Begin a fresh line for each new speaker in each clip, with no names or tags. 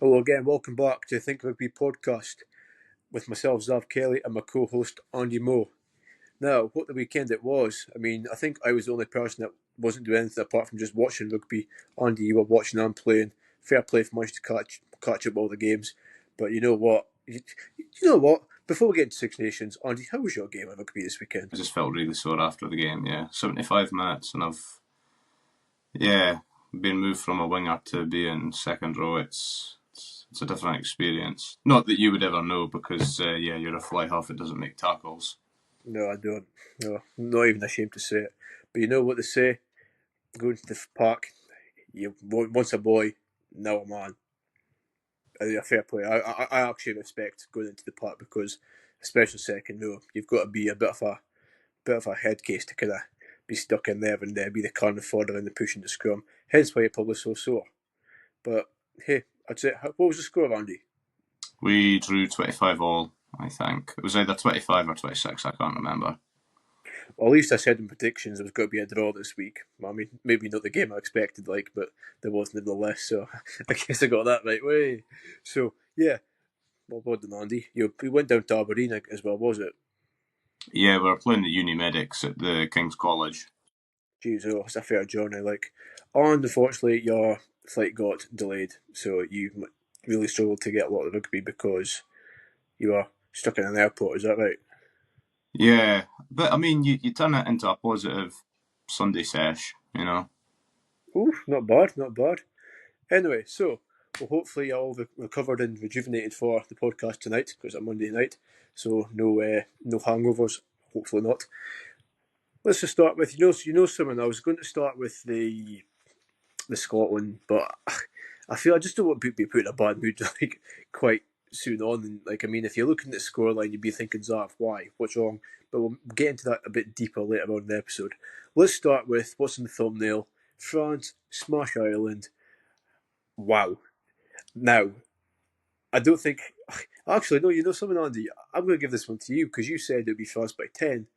Hello again, welcome back to Think Rugby podcast with myself, Zav Kelly, and my co-host, Andy Moe. Now, what the weekend it was, I think I was the only person that wasn't doing anything apart from just watching rugby. Andy, you were watching and playing. Fair play for much to catch up all the games. But you know what? Before we get into Six Nations, Andy, how was your game of rugby this weekend?
I just felt really sore after the game, 75 minutes, and I've, been moved from a winger to being second row. It's a different experience. Not that you would ever know because, you're a fly half that doesn't make tackles.
No, I don't. No, I'm not even ashamed to say it. But you know what they say? Going to the park, you once a boy, now a man. Fair play. I actually respect going into the park because, especially second row, you've got to be a bit of a head case to kind of be stuck in there and be the carnivore fodder and the pushing the scrum. Hence why you're probably so sore. But hey, I'd say, what was the score, Andy?
We drew 25 all, I think. It was either 25 or 26, I can't remember.
Well, at least I said in predictions there was going to be a draw this week. I mean, maybe not the game I expected, but there was nevertheless. So I guess I got that right way. So yeah, well done, Andy. You went down to Aberdeen as well, was it?
Yeah, we were playing the uni medics at the King's College.
Jeez, it's a fair journey. Unfortunately, your flight got delayed, so you really struggled to get a lot of rugby because you were stuck in an airport. Is that right?
Yeah, but I mean, you turn it into a positive Sunday sesh,
Ooh, not bad, not bad. Anyway, so hopefully you're all recovered and rejuvenated for the podcast tonight because it's a Monday night. So no hangovers. Hopefully not. Let's just start with someone. I was going to start with the Scotland, but I feel I just don't want to be put in a bad mood quite soon on. And if you're looking at the scoreline, you'd be thinking, Zav, why? What's wrong? But we'll get into that a bit deeper later on in the episode. Let's start with what's in the thumbnail. France smash Ireland. Wow. Now, I don't think. Actually, no, you know something, Andy? I'm going to give this one to you because you said it would be France by 10.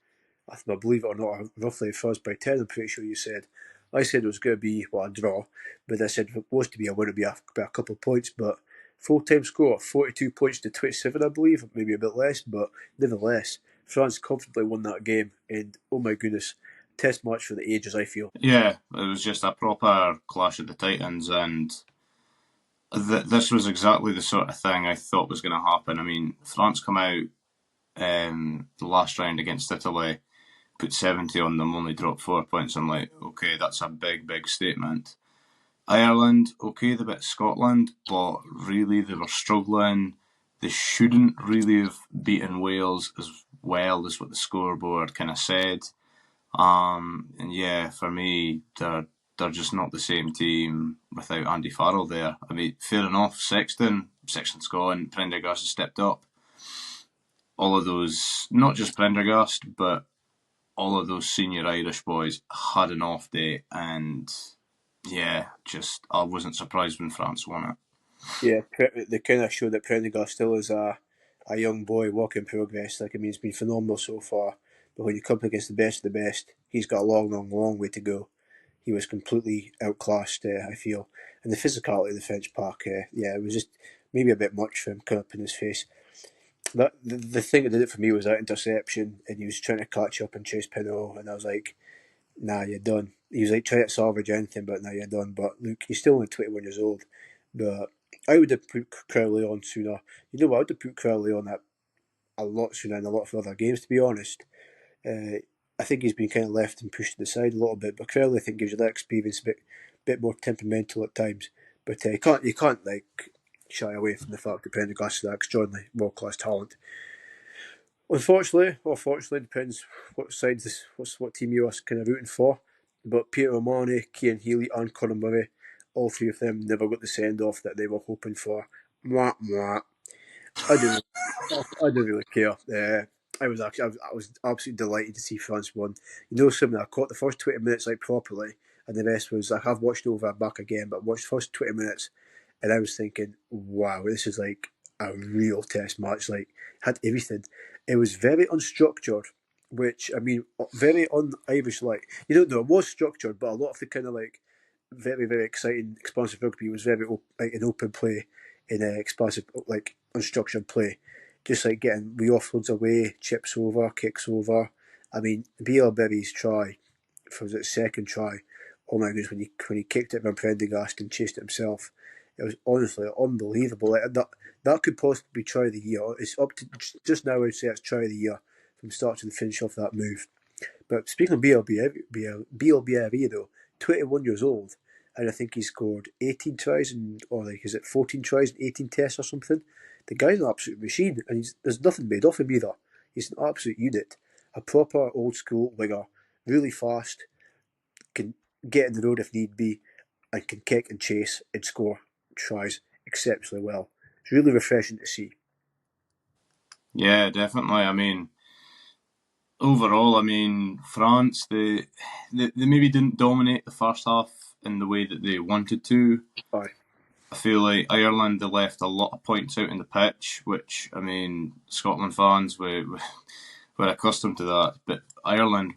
I believe it or not, roughly France by 10, I'm pretty sure you said. I said it was going to be, a draw, but I said if it was to be, I would be by a couple of points, but full-time score, 42 points to 27, I believe, maybe a bit less, but nevertheless, France comfortably won that game, and oh my goodness, test match for the ages, I feel.
Yeah, it was just a proper clash of the Titans, and this was exactly the sort of thing I thought was going to happen. I mean, France come out the last round against Italy, put 70 on them, only dropped 4 points. I'm like, okay, that's a big, big statement. Ireland, okay, they beat Scotland, but really they were struggling. They shouldn't really have beaten Wales as well as what the scoreboard kind of said. And yeah, for me, they're just not the same team without Andy Farrell there. I mean, fair enough, Sexton's gone, Prendergast has stepped up. All of those, not just Prendergast, but all of those senior Irish boys had an off day, and yeah, just I wasn't surprised when France won it.
Yeah, they kind of showed that Prendergast still is a young boy, work in progress. He's been phenomenal so far. But when you come against the best of the best, he's got a long, long, long way to go. He was completely outclassed, I feel. And the physicality of the French park, it was just maybe a bit much for him coming up in his face. The thing that did it for me was that interception, and he was trying to catch up and chase Pinot, and I was like, nah, you're done. He was like trying to salvage anything, but now you're done. But look, he's still only 21 years old. But I would have put Crowley on sooner. You know what? I would have put Crowley on that a lot sooner in a lot of other games, to be honest. I think he's been kind of left and pushed to the side a little bit, but Crowley, I think, gives you that experience, a bit more temperamental at times. But you can't shy away from the fact that Prendergast is that extraordinary world class talent. Unfortunately, or fortunately, depends what team you are kind of rooting for. But Peter O'Mahony, Cian Healy, and Conor Murray, all three of them never got the send off that they were hoping for. Mwah, mwah. I don't really care. I was absolutely delighted to see France won. You know something? I caught the first 20 minutes properly, and the rest was I have watched over and back again, but I watched the first 20 minutes, and I was thinking, wow, this is like a real test match. Had everything. It was very unstructured, which very un-Irish. You don't know, it was structured, but a lot of the kind of very very exciting, expansive rugby was very an open play. in expansive, like unstructured play. Just like getting the offloads away, chips over, kicks over. I mean, Bielberry's try, for the second try, oh my goodness, when he kicked it from Prendergast and chased it himself, it was honestly unbelievable. Like that could possibly be try of the year. It's up to just now. I'd say it's try of the year from start to the finish of that move. But speaking of BLBRE though, 21 years old, and I think he scored 18 tries or like is it 14 tries and 18 tests or something. The guy's an absolute machine, and there's nothing made off him either. He's an absolute unit, a proper old school winger, really fast, can get in the road if need be, and can kick and chase and score tries exceptionally well. It's really refreshing to see.
Yeah, definitely. I mean, overall, I mean, France, they maybe didn't dominate the first half in the way that they wanted to.
Aye.
I feel like Ireland, they left a lot of points out in the pitch, which, I mean, Scotland fans were accustomed to that. But Ireland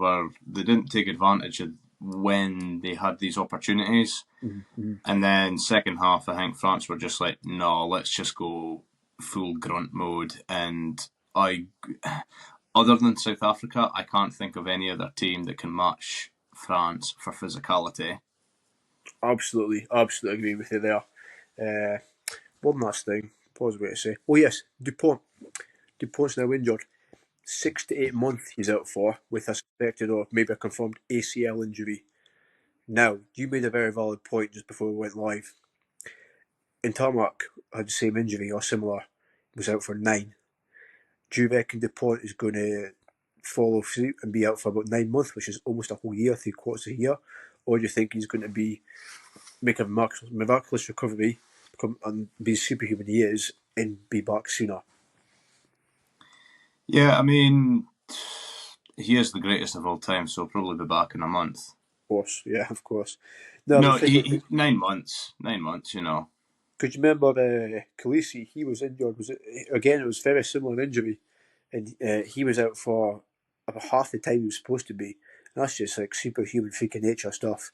they didn't take advantage of when they had these opportunities.
Mm-hmm.
And then second half, I think France were just like, no, let's just go full grunt mode. And other than South Africa, I can't think of any other team that can match France for physicality.
Absolutely agree with you there. One last thing, what was I going to say? Oh yes, Dupont. Dupont's now injured. 6 to 8 months he's out for, with a suspected or maybe a confirmed ACL injury. Now, you made a very valid point just before we went live. Tarmac had the same injury or similar, was out for 9. Do you reckon Dupont is going to follow suit and be out for about 9 months, which is almost a whole year, 3/4 a year? Or do you think he's going to make a miraculous recovery and be superhuman he is and be back sooner?
Yeah, I mean, he is the greatest of all time, so he'll probably be back in a month.
Of course, yeah, of course. No, the
No,
thing is,
9 months. 9 months, you know.
could you remember Khaleesi? He was injured. Was it again? It was very similar injury, and he was out for about half the time he was supposed to be. And that's just like superhuman freak of nature stuff.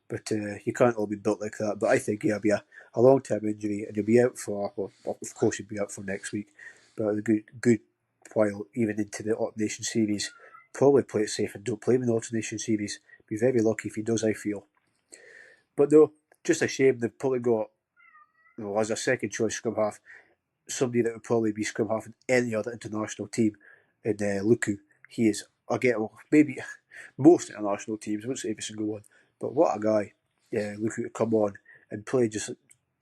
But you can't all be built like that. But I think he'll be a long term injury, and he'll be out for well, of course he'll be out for next week, but a good while even into the Autumn Nation series. Probably play it safe and don't play him in the Autumn Nation series. Be very lucky if he does. I feel. But no, just a shame they've probably got as a second choice scrum half, somebody that would probably be scrum half in any other international team in Luku. He is, maybe most international teams, I wouldn't say every single one, but what a guy. Yeah, Luku to come on and play just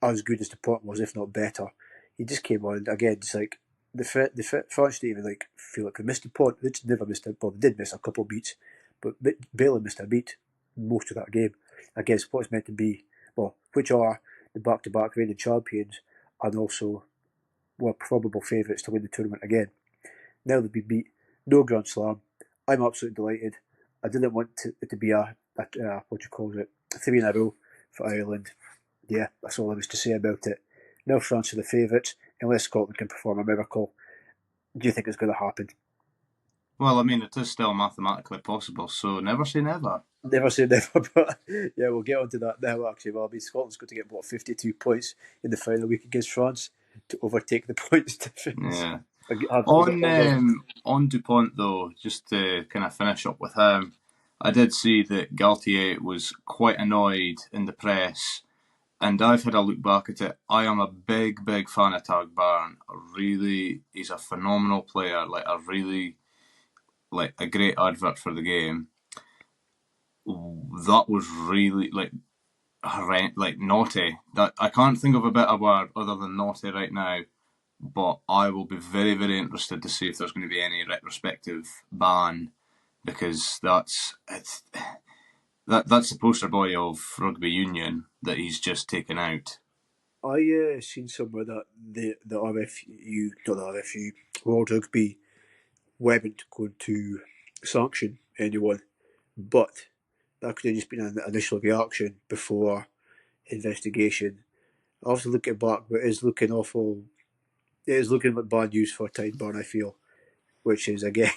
as good as the Dupont was, if not better. He just came on, again, just like, the France didn't even like feel like they missed the point. They just never missed it. Well, they did miss a couple of beats, but barely missed a beat most of that game against what's meant to be, well, which are the back-to-back reigning champions and also were probable favourites to win the tournament again. Now they've been beat, no Grand Slam. I'm absolutely delighted. I didn't want it to be a 3 in a row for Ireland. Yeah, that's all there was to say about it. Now France are the favourites, unless Scotland can perform a miracle. Do you think it's going to happen?
Well, I mean, it is still mathematically possible, so never say never.
Never say never, but yeah, we'll get onto that now. Actually, well, I mean, Scotland's got to get 52 points in the final week against France to overtake the points difference.
Yeah. On Dupont though, just to kind of finish up with him, I did see that Galtier was quite annoyed in the press, and I've had a look back at it. I am a big fan of Tag Barn. He's a phenomenal player. Like a great advert for the game. That was really naughty. That I can't think of a better word other than naughty right now. But I will be very interested to see if there's going to be any retrospective ban, because that's the poster boy of rugby union that he's just taken out.
I seen somewhere that the RFU, not the RFU, World Rugby weren't going to sanction anyone, but that could have just been an initial reaction before investigation. Obviously, looking back, but it is looking awful. It is looking like bad news for Tyneburn, I feel, which is again,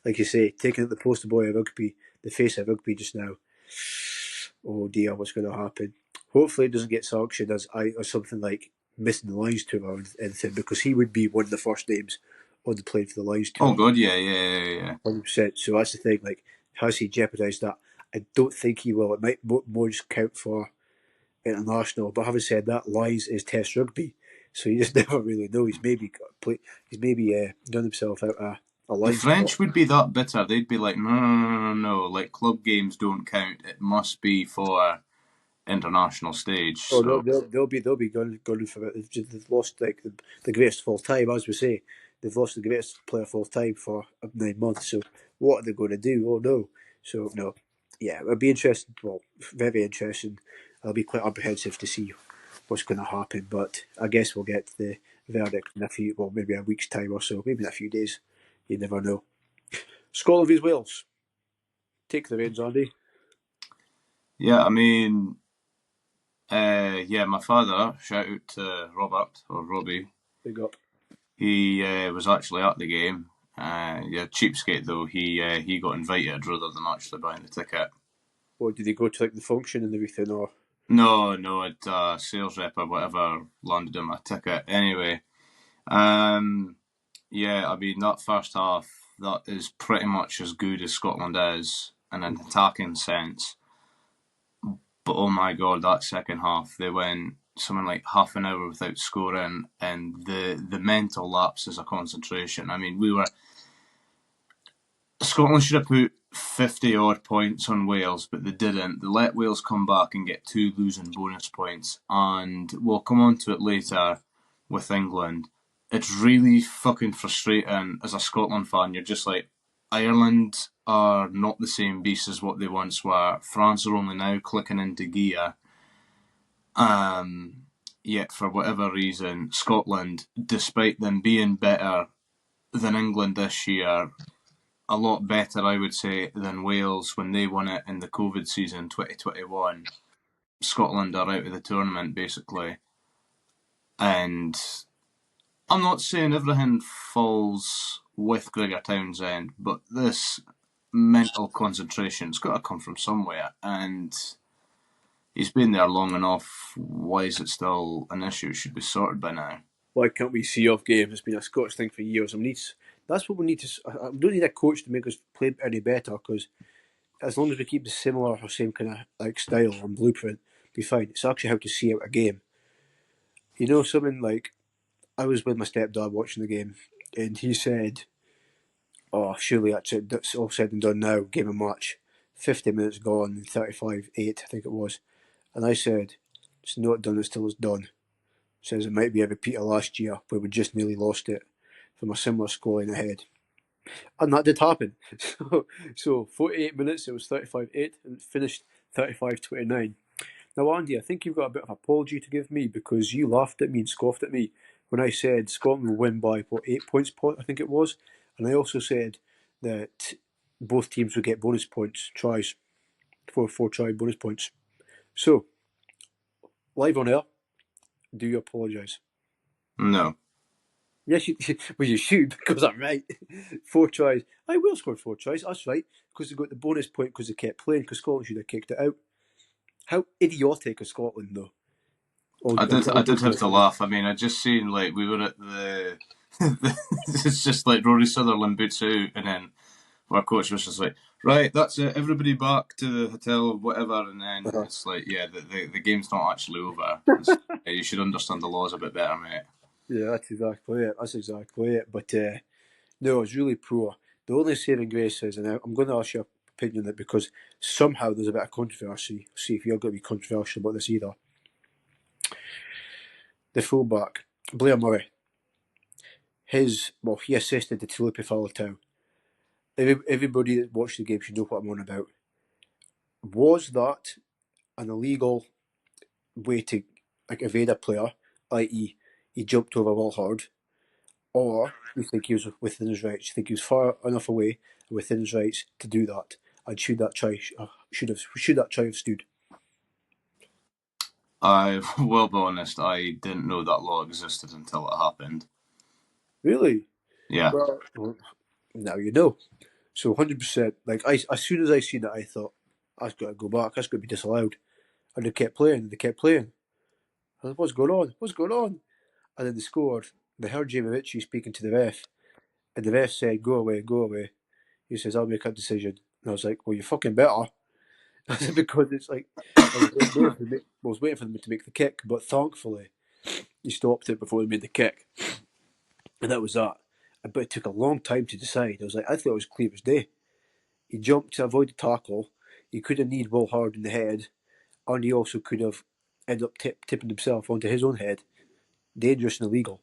like you say, taking out the poster boy of rugby, the face of rugby just now. Oh dear, what's going to happen? Hopefully, it doesn't get sanctioned as something like missing the Lions tour or anything, because he would be one of the first names on the plane for the Lions
Oh
tour.
God, yeah.
100%. So that's the thing. Like, has he jeopardised that? I don't think he will. It might more just count for international. But having said that, Lions is Test rugby, so you just never really know. He's maybe done himself out a
The
Lions spot.
French would be that bitter. They'd be like, no. Like club games don't count. It must be for international stage.
Oh,
So
they'll be going for it. They've lost like the greatest of all time, as we say. They've lost the greatest player of all time for 9 months. So what are they going to do? Oh no! So no, yeah, it'll be interesting. Well, very interesting. I'll be quite apprehensive to see what's going to happen, but I guess we'll get the verdict in maybe a week's time or so, maybe in a few days. You never know. Scotland vs Wales. Take the reins, Andy.
yeah, I mean, my father, shout out to Robert or Robbie.
Big up.
He was actually at the game. Cheapskate though. He got invited rather than actually buying the ticket.
Or did he go to like the function and everything, or?
No, it sales rep or whatever landed him a ticket. Anyway, yeah, I mean that first half that is pretty much as good as Scotland is in an attacking sense. But oh my god, that second half they went something like half an hour without scoring, and the mental lapses of concentration. I mean, Scotland should have put 50 odd points on Wales, but they didn't. They let Wales come back and get 2 losing bonus points, and we'll come on to it later with England. It's really fucking frustrating as a Scotland fan. You're just like, Ireland are not the same beast as what they once were. France are only now clicking into gear. Yet, for whatever reason, Scotland, despite them being better than England this year, a lot better, I would say, than Wales when they won it in the COVID season 2021. Scotland are out of the tournament, basically. And I'm not saying everything falls with Gregor Townsend, but this mental concentration's got to come from somewhere. And he's been there long enough. Why is it still an issue? It should be sorted by now.
Why can't we see off games? It's been a Scottish thing for years. That's what we need to. I don't need a coach to make us play any better, because as long as we keep the similar or same kind of like style and blueprint, be fine. It's actually how to see out a game. You know, something like I was with my stepdad watching the game, and he said, "Oh, surely that's it. That's all said and done now. Game and match, 50 minutes gone, 35-8, I think it was." And I said, "It's not done until it's done." Says it might be a repeat of last year where we just nearly lost it from a similar scoreline ahead. And that did happen. So 48 minutes, it was 35-8, and it finished 35-29. Now, Andy, I think you've got a bit of apology to give me, because you laughed at me and scoffed at me when I said Scotland will win by, 8 points, I think it was. And I also said that both teams would get bonus points, tries, four try bonus points. So, live on air, do you apologise?
No.
Yes, well, you should, because I'm right. 4 tries. I will score 4 tries, that's right, because they got the bonus point because they kept playing, because Scotland should have kicked it out. How idiotic is Scotland, though?
I did have to laugh. I mean, I just seen like we were at the. It's just like Rory Sutherland boots out, and then our coach was just like, "Right, that's it. Everybody back to the hotel, whatever." And then it's like, "Yeah, the game's not actually over. You should understand the laws a bit better, mate."
Yeah, that's exactly it. But no, it's really poor. The only saving grace is, and I'm going to ask your opinion on it, because somehow there's a bit of controversy. See if you're going to be controversial about this either. The fullback, Blair Murray, he assisted the Tulipi Faletau. Everybody that watched the game should know what I'm on about. Was that an illegal way to evade a player, i.e., he jumped over Walhard, or do you think he was within his rights? Do you think he was far enough away and within his rights to do that? And should that try have stood?
I will be honest. I didn't know that law existed until it happened.
Really?
Yeah.
Well, now you know. So 100%. Like as soon as I seen it, I thought that's got to go back. That's got to be disallowed. And they kept playing. And what's going on? What's going on? and then they scored. They heard Jamie Ritchie speaking to the ref, and the ref said, "Go away, go away." He says, "I'll make a decision." And I was like, "Well, you fucking better." I said, because it's like, I was waiting for them to make the kick, but thankfully, he stopped it before they made the kick. And that was that. But it took a long time to decide. I was like, I thought it was clear as day. He jumped to avoid the tackle. He could have kneed Will Hard in the head, and he also could have ended up tipping himself onto his own head. Dangerous and illegal.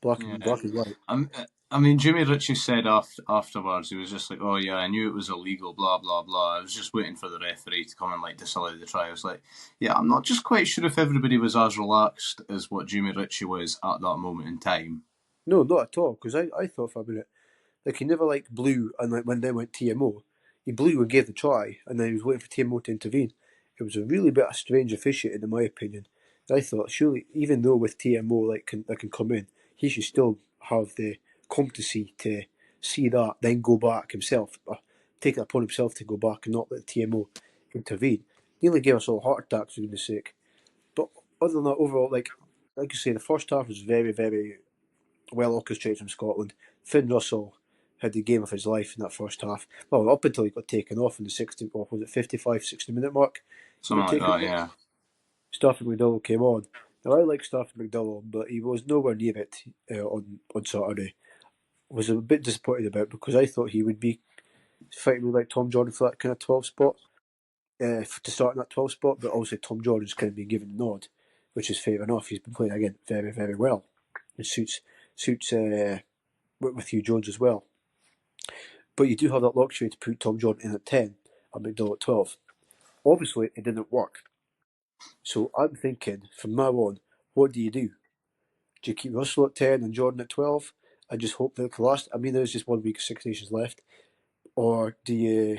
Black and
Yeah.
black and white.
I mean, Jimmy Ritchie said afterwards, he was just like, "Oh yeah, I knew it was illegal, blah blah blah. I was just waiting for the referee to come and like disallow the try." I was like, "Yeah, I'm not just quite sure if everybody was as relaxed as what Jimmy Ritchie was at that moment in time."
No, not at all. Because I thought for a minute, like he never like blew, and like when they went TMO, he blew and gave the try, and then he was waiting for TMO to intervene. It was a really bit of strange officiating, in my opinion. I thought surely, even though with TMO like that can come in, he should still have the competency to see that, then go back himself, take it upon himself to go back and not let TMO intervene. Nearly gave us all heart attacks for goodness sake. But other than that, overall, like you say, the first half was very, very well orchestrated from Scotland. Finn Russell had the game of his life in that first half. Well, up until he got taken off in the 60, what was it, 55, 60 minute mark? He got
Something like
taken
that,
off.
yeah.
Stafford McDowell came on. Now, I like Stafford McDowell, but he was nowhere near it on Saturday. I was a bit disappointed about it because I thought he would be fighting with like Tom Jordan for that kind of 12 spot, to start in that 12 spot, but obviously Tom Jordan's kind of been given the nod, which is fair enough. He's been playing again very, very well. It suits with Hugh Jones as well. But you do have that luxury to put Tom Jordan in at 10 and McDowell at 12. Obviously, it didn't work. So I'm thinking, from now on, what do you do? Do you keep Russell at 10 and Jordan at 12 and just hope that it can last? I mean, there's just 1 week of Six Nations left. Or do you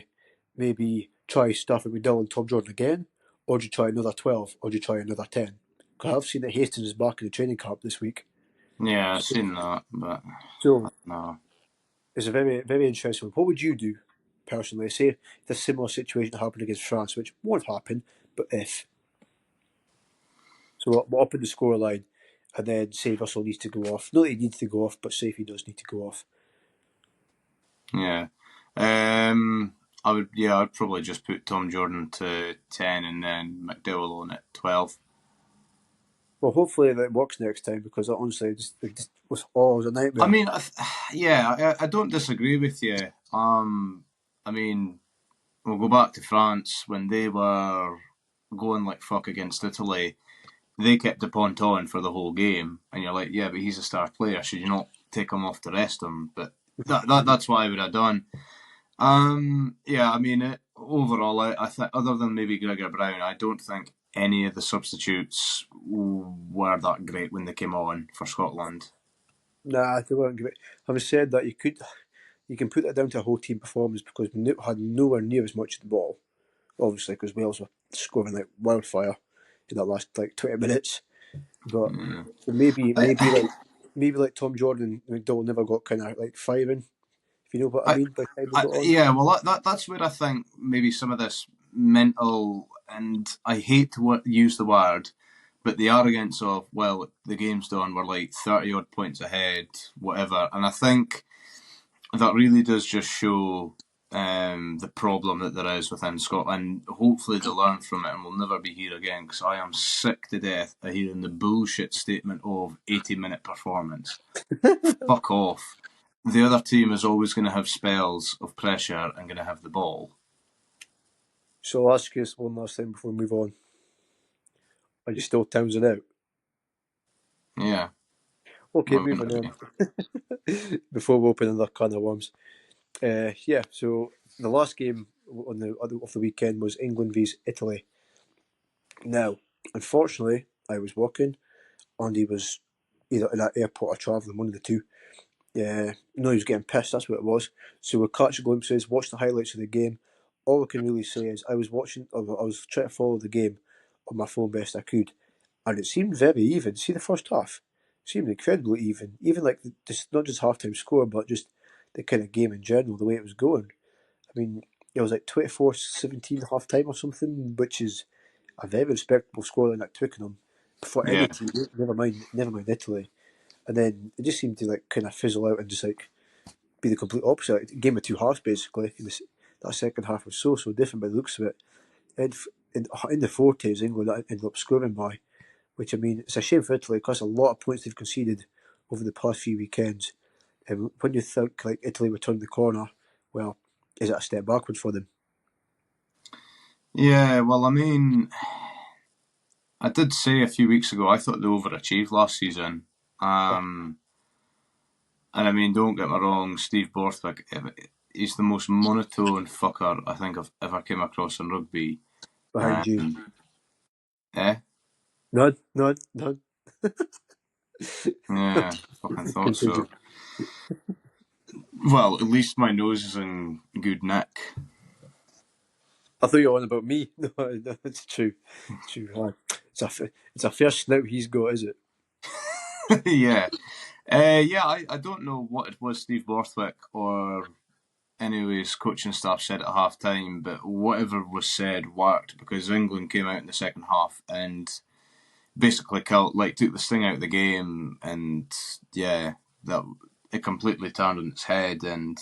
maybe try Stafford McDowell and Tom Jordan again? Or do you try another 12? Or do you try another 10? Because I've seen that Hastings is back in the training camp this week.
Yeah, I've
So,
seen that, but
so
no.
it's a very, very interesting one. What would you do, personally? Say if a similar situation happened against France, which won't happen, but if. So we're up in the scoreline, and then say Russell needs to go off. Not that he needs to go off, but say if he does need to go off.
Yeah. Um, I'd probably just put Tom Jordan to 10 and then McDowell on at 12.
Well, hopefully that works next time, because honestly, it just was always a
I
nightmare.
mean, I don't disagree with you. I mean, we'll go back to France when they were going like fuck against Italy. They kept the ponton for the whole game, and you're like, yeah, but he's a star player. Should you not take him off to rest him? But that's what I would have done. Yeah, I mean, overall, I think other than maybe Gregor Brown, I don't think any of the substitutes were that great when they came on for Scotland.
Nah, they weren't great. Having said that, you can put that down to a whole team performance, because we had nowhere near as much of the ball. Obviously, because Wales were scoring like wildfire in that last like 20 minutes. But
Yeah.
maybe like Tom Jordan and McDowell never got kind of like firing, if you know what I
I,
mean, by the time they got on.
yeah, well, that's where I think maybe some of this mental, and I hate to use the word, but the arrogance of, well, the game's done, we're like 30 odd points ahead, whatever. And I think that really does just show the problem that there is within Scotland. Hopefully they learn from it and we'll never be here again, because I am sick to death of hearing the bullshit statement of 80-minute performance. Fuck off. The other team is always going to have spells of pressure and going to have the ball.
So I'll ask you this one last time before we move on. Are you still Townsend out?
Yeah,
Okay,
why wouldn't
moving
it
on.
be?
Before we open another can of worms. Yeah, so the last game on the of the weekend was England vs Italy. Now, unfortunately, I was working, and he was either in that airport or travelling, one of the two. Yeah, no, he was getting pissed. That's what it was. So we catch glimpses, watch the highlights of the game. All I can really say is I was watching. I was trying to follow the game on my phone best I could, and it seemed very even. See the first half, it seemed incredibly even. Even like just not just halftime score, but just the kind of game in general, the way it was going. I mean, it was like 24-17 half time or something, which is a very respectable scoreline at Twickenham. for
Yeah.
any team. Never mind Italy. And then it just seemed to like kind of fizzle out and just like be the complete opposite. Like, game of two halves basically. That second half was so different by the looks of it. And in the 40s, England ended up scoring by, which I mean, it's a shame for Italy because a lot of points they've conceded over the past few weekends. And when you think like Italy would turn the corner, well, is it a step backward for them?
Yeah, well, I mean, I did say a few weeks ago I thought they overachieved last season. And I mean, don't get me wrong, Steve Borthwick, he's the most monotone fucker I think I've ever came across in rugby.
Behind you,
Um, eh?
none.
Yeah, fucking thought
Continue.
so. Well, at least my nose is in good nick.
I thought you were on about me. No, it's true. True. It's a fair snout he's got, is it?
Yeah. I don't know what it was Steve Borthwick or anyways coaching staff said at half time, but whatever was said worked because England came out in the second half and basically took the sting out of the game, and yeah, that it completely turned on its head. And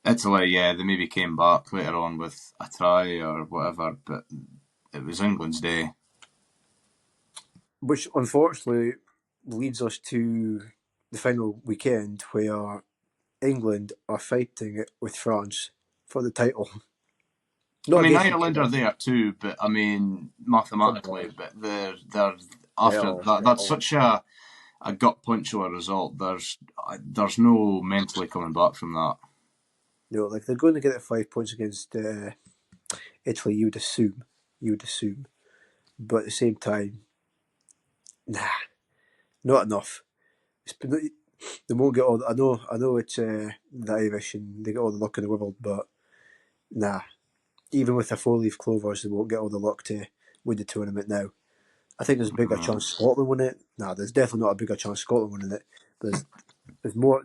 Italy, yeah, they maybe came back later on with a try or whatever, but it was England's day.
Which unfortunately leads us to the final weekend where England are fighting it with France for the title.
I
Not
mean,
against each
Ireland are
other.
there too, but I mean,
Come
mathematically,
on.
but they're after
Well,
that. That's
well.
such a gut punch of a result. There's no mentally coming back from that.
Like they're going to get it 5 points against Italy, you would assume. You would assume. But at the same time, nah, not enough. They won't get all. I know it's the Irish and they get all the luck in the world, but nah. Even with the four-leaf clovers, they won't get all the luck to win the tournament now. I think there's a bigger chance Scotland win it. Nah, there's definitely not a bigger chance Scotland winning it. There's more.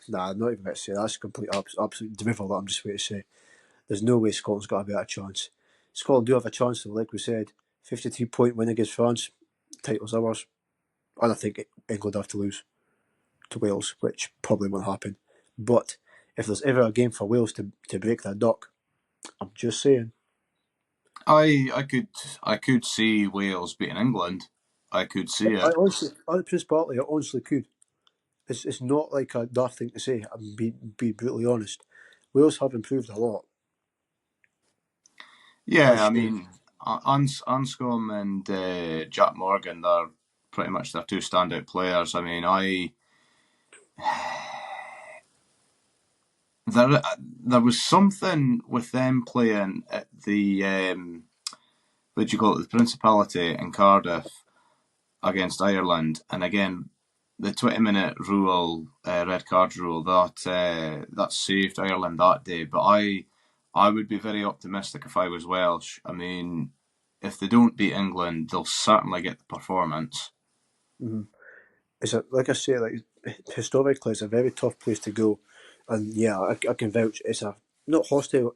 Nah, I'm not even going to say that. That's a complete absolute drivel that I'm just going to say. There's no way Scotland's got a better chance. Scotland do have a chance, though, like we said. 53-point win against France, title's ours. And I think England have to lose to Wales, which probably won't happen. But if there's ever a game for Wales to break that duck, I'm just saying.
I could see Wales beating England. I could see
I
it.
honestly, Prince Bartley, I honestly could. It's not like a daft thing to say. I'm be brutally honest. Wales have improved a lot, as
Yeah, I
shown.
mean, Anscombe and Jack Morgan, they're pretty much their two standout players. I mean, there was something with them playing at the what do you call it, the Principality in Cardiff against Ireland, and again the 20-minute rule, red card rule, that saved Ireland that day. But I would be very optimistic if I was Welsh. I mean, if they don't beat England, they'll certainly get the performance.
Mm-hmm. Like I say, like historically, it's a very tough place to go, and yeah, I can vouch. It's a not hostile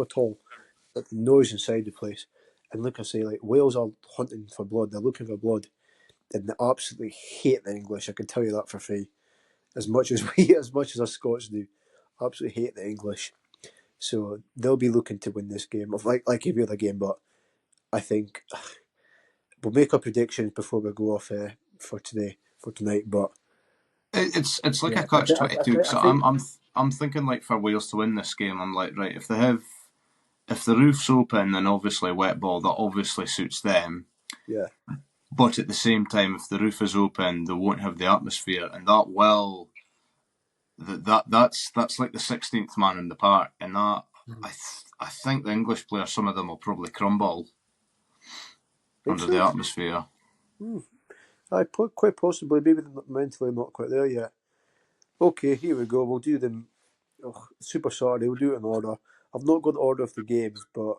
at all. But the noise inside the place, and like I say, like Wales are hunting for blood. They're looking for blood, and they absolutely hate the English. I can tell you that for free. As much as us Scots do, absolutely hate the English. So they'll be looking to win this game, of like every other game. But I think we'll make our predictions before we go off for tonight. But
It's like
yeah,
a catch 22 because
I think
I'm thinking like for Wales to win this game, I'm like right if the roof's open, then obviously wet ball that obviously suits them.
yeah,
But at the same time, if the roof is open, they won't have the atmosphere, and that's like the 16th man in the park, and that I think the English players, some of them will probably crumble
think
under the
so.
atmosphere.
Hmm. Quite possibly, maybe they're mentally not quite there yet. Okay, here we go. We'll do them. Oh, Super Saturday. We'll do it in order. I've not got the order of the games, but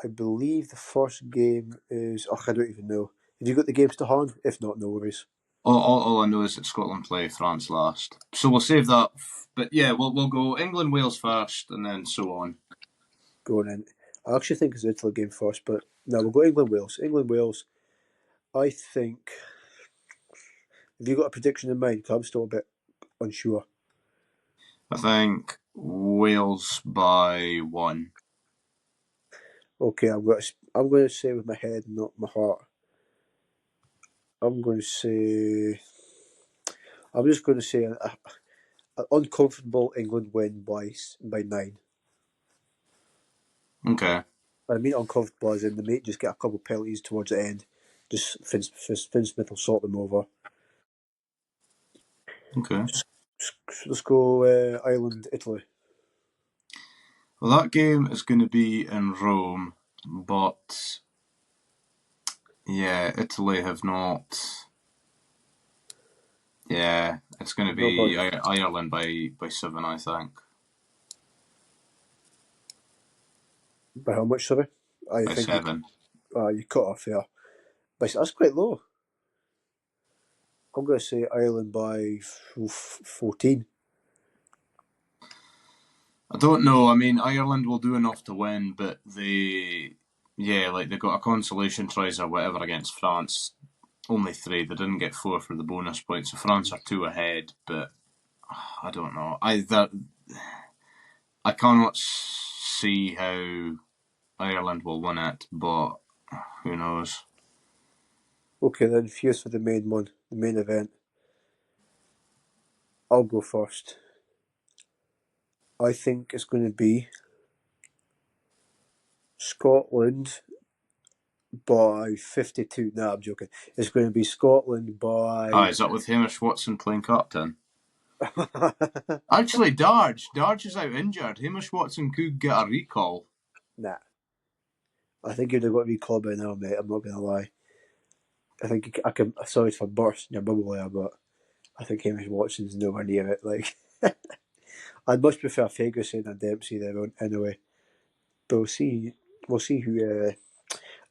I believe the first game is. Oh, I don't even know. Have you got the games to hand? If not, no worries.
All I know is that Scotland play France last, so we'll save that. But yeah, we'll go England Wales first, and then so on.
Going in. I actually think it's the Italy game first, but no, we'll go England Wales. England Wales. I think. Have you got a prediction in mind? 'Cause I'm still a bit unsure.
I think Wales by 1.
Okay, I'm going to say with my head, not my heart. I'm going to say. I'm just going to say an uncomfortable England win by 9.
Okay.
I mean uncomfortable as in they may just get a couple of penalties towards the end. Just Finn Smith will sort them over.
Okay.
Let's go Ireland, Italy.
Well, that game is going to be in Rome, but yeah, Italy have not. Yeah, it's going to
No
be
budge.
Ireland by 7, I think.
By how much, sorry? I
By
think
7.
you cut off there. But that's quite low. I'm going to say Ireland by 14.
I don't know. I mean, Ireland will do enough to win, but they got a consolation prize or whatever against France. Only 3. They didn't get 4 for the bonus points. So France are 2 ahead, but I don't know. I cannot see how Ireland will win it, but who knows?
Okay, then here's for the main one, the main event. I'll go first. I think it's going to be Scotland by 52. Nah, I'm joking. It's going to be Scotland
Ah,
by.
is that with Hamish Watson playing captain? Actually, Darge is out injured. Hamish Watson could get a recall.
Nah. I think you'd have got to be called by now, mate. I'm not going to lie. I think I can. Sorry for bursting your bubble there, but I think Hamish Watson's nowhere near it. Like, I'd much prefer Ferguson and Dempsey there anyway. But we'll see. We'll see who.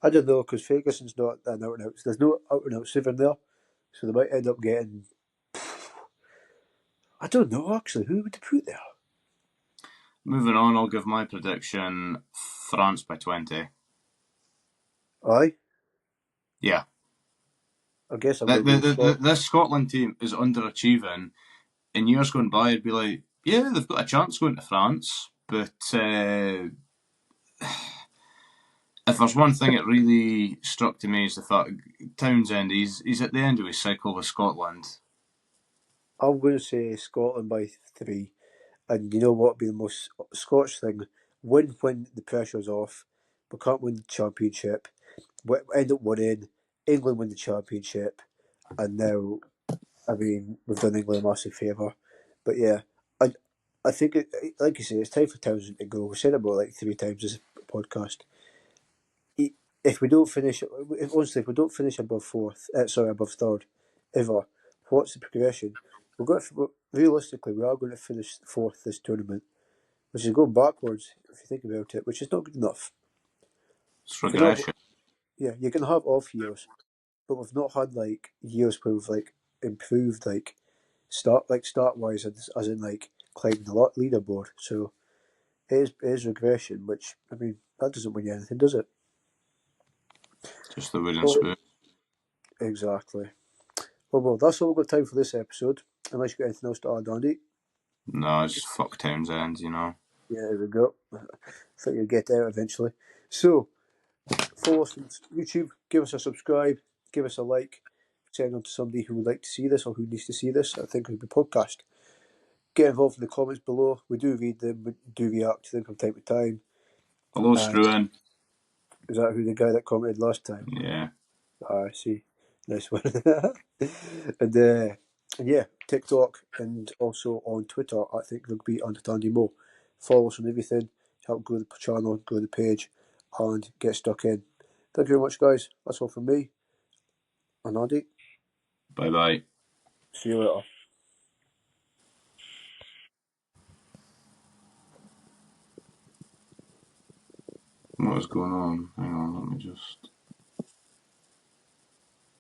I don't know because Ferguson's not an out and out. There's no out and out seven there, so they might end up getting. I don't know actually. Who would they put there?
Moving on, I'll give my prediction: France by 20.
Aye,
Yeah,
I guess I'm going to go with Scott.
this Scotland team is underachieving. In years going by, I'd be like, yeah, they've got a chance going to France, but if there's one thing that really struck to me is the fact Townsend, he's at the end of his cycle with Scotland.
I'm going to say Scotland by 3. And you know what would be the most Scotch thing? Win when the pressure's off. We can't win the championship. We end up winning. England win the championship. And now, I mean, we've done England a massive favour. But yeah, I think, like you say, it's time for Townsend to go. We've said it about like 3 times this podcast. If we don't finish, honestly, if we don't finish above above third, ever, what's the progression? Realistically, we are going to finish fourth this tournament, which is going backwards if you think about it, which is not good enough.
It's
You can have,
regression.
yeah, you can have off years, but we've not had like years where we've like improved start wise as in like climbing the leaderboard. So it is regression, which I mean that doesn't win you anything, does it?
Just the wooden
Oh,
spoon.
exactly. Well, that's all we've got time for this episode. Unless you've got anything else to add, Andy.
No, it's fuck Townsend, you know.
Yeah, there we go. I thought you'd get there eventually. So, follow us on YouTube, give us a subscribe, give us a like, send on to somebody who would like to see this or who needs to see this. I think it would be podcast. Get involved in the comments below. We do read them, we do react to them from time to time.
Hello,
And
Struan.
is that who the guy that commented last time?
Yeah.
I see. Nice one. and yeah, TikTok and also on Twitter at Think Rugby and Andy Mo. Follow us on everything. Help grow the channel, grow the page, and get stuck in. Thank you very much, guys. That's all from me and Andy.
Bye bye.
See you later.
What is going on? Hang on, let me just.